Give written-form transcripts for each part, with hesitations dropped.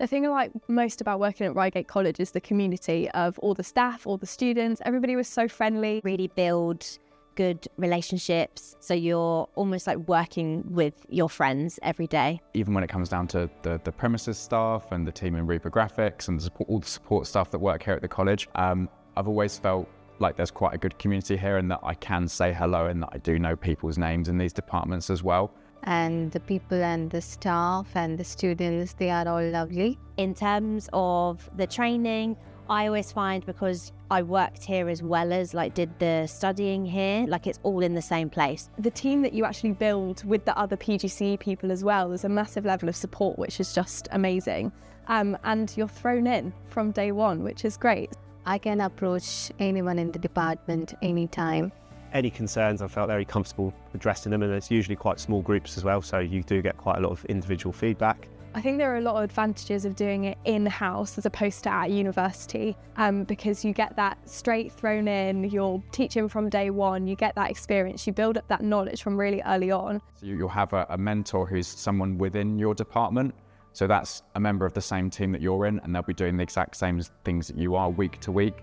The thing I like most about working at Reigate College is the community of all the staff, all the students. Everybody was so friendly. Really build good relationships, so you're almost like working with your friends every day. Even when it comes down to the premises staff and the team in reprographics and all the support staff that work here at the college, I've always felt like there's quite a good community here and that I can say hello and that I do know people's names in these departments as well. And the people and the staff and the students, they are all lovely. In terms of the training, I always find, because I worked here as well as did the studying here, it's all in the same place. The team that you actually build with the other PGCE people as well, there's a massive level of support, which is just amazing. And you're thrown in from day one, which is great. I can approach anyone in the department anytime. Any concerns, I felt very comfortable addressing them, and it's usually quite small groups as well, so you do get quite a lot of individual feedback. I think there are a lot of advantages of doing it in-house as opposed to at university, because you get that straight thrown in, you're teaching from day one, you get that experience, you build up that knowledge from really early on. So you'll have a mentor who's someone within your department, so that's a member of the same team that you're in, and they'll be doing the exact same things that you are week to week.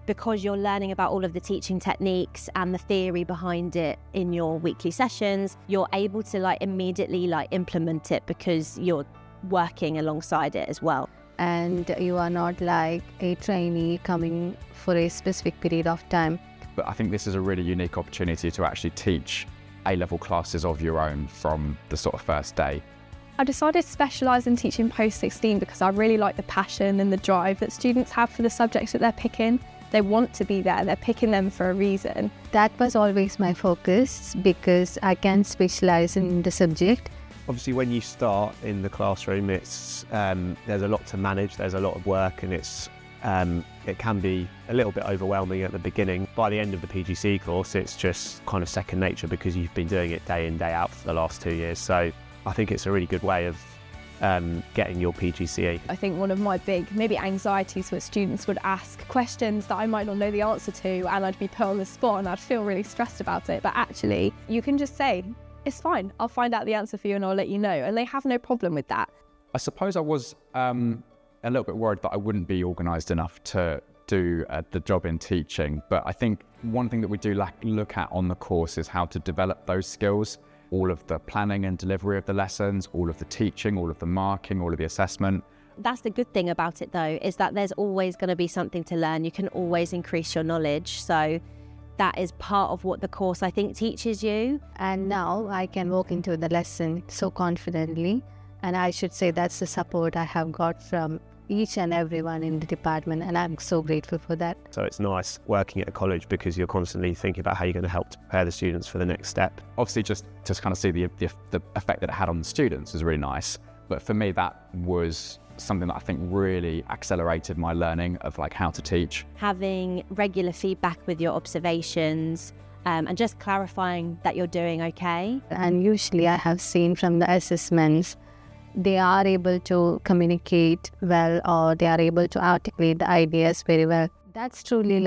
Because you're learning about all of the teaching techniques and the theory behind it in your weekly sessions, you're able to immediately implement it because you're working alongside it as well. And you are not like a trainee coming for a specific period of time. But I think this is a really unique opportunity to actually teach A-level classes of your own from the sort of first day. I decided to specialise in teaching post-16 because I really like the passion and the drive that students have for the subjects that they're picking. They want to be there, they're picking them for a reason. That was always my focus because I can specialise in the subject. Obviously, when you start in the classroom, it's there's a lot to manage, there's a lot of work, and it can be a little bit overwhelming at the beginning. By the end of the PGC course, it's just kind of second nature because you've been doing it day in, day out for the last 2 years. So I think it's a really good way of getting your PGCE. I think one of my big maybe anxieties was students would ask questions that I might not know the answer to, and I'd be put on the spot and I'd feel really stressed about it. But actually, you can just say, it's fine, I'll find out the answer for you and I'll let you know. And they have no problem with that. I suppose I was a little bit worried that I wouldn't be organised enough to do the job in teaching. But I think one thing that we do look at on the course is how to develop those skills. All of the planning and delivery of the lessons, all of the teaching, all of the marking, all of the assessment. That's the good thing about it though, is that there's always going to be something to learn. You can always increase your knowledge. So that is part of what the course, I think, teaches you. And now I can walk into the lesson so confidently. And I should say that's the support I have got from each and everyone in the department, and I'm so grateful for that. So it's nice working at a college because you're constantly thinking about how you're going to help to prepare the students for the next step. Obviously, just to kind of see the effect that it had on the students is really nice. But for me, that was something that I think really accelerated my learning of how to teach. Having regular feedback with your observations and just clarifying that you're doing okay. And usually I have seen from the assessments, they are able to communicate well, or they are able to articulate the ideas very well. That's truly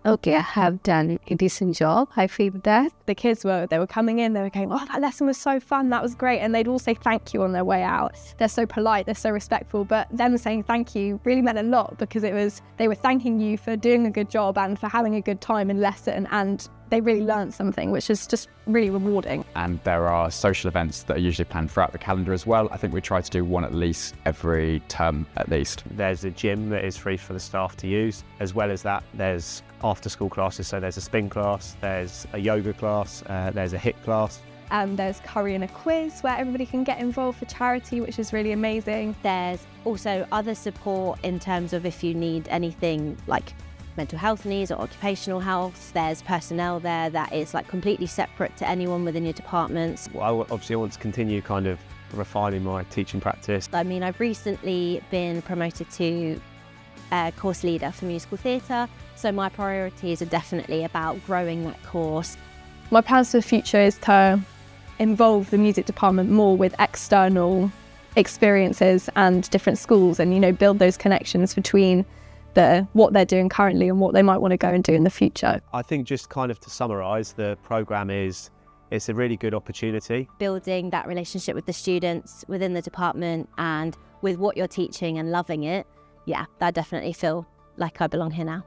okay, I have done a decent job. I feel that. The kids they were coming in, they were going, oh, that lesson was so fun, that was great. And they'd all say thank you on their way out. They're so polite, they're so respectful, but them saying thank you really meant a lot because they were thanking you for doing a good job and for having a good time in lesson, and they really learned something, which is just really rewarding. And there are social events that are usually planned throughout the calendar as well. I think we try to do one at least every term at least. There's a gym that is free for the staff to use. As well as that, there's after school classes. So there's a spin class, there's a yoga class, there's a HIIT class. There's curry and a quiz where everybody can get involved for charity, which is really amazing. There's also other support in terms of if you need anything like mental health needs or occupational health. There's personnel there that is completely separate to anyone within your departments. Well, I want to continue kind of refining my teaching practice. I mean, I've recently been promoted to course leader for musical theatre, so my priorities are definitely about growing that course. My plans for the future is to involve the music department more with external experiences and different schools, and build those connections between what they're doing currently and what they might want to go and do in the future. I think just kind of to summarise, the programme is it's a really good opportunity. Building that relationship with the students within the department and with what you're teaching and loving it, yeah, I definitely feel like I belong here now.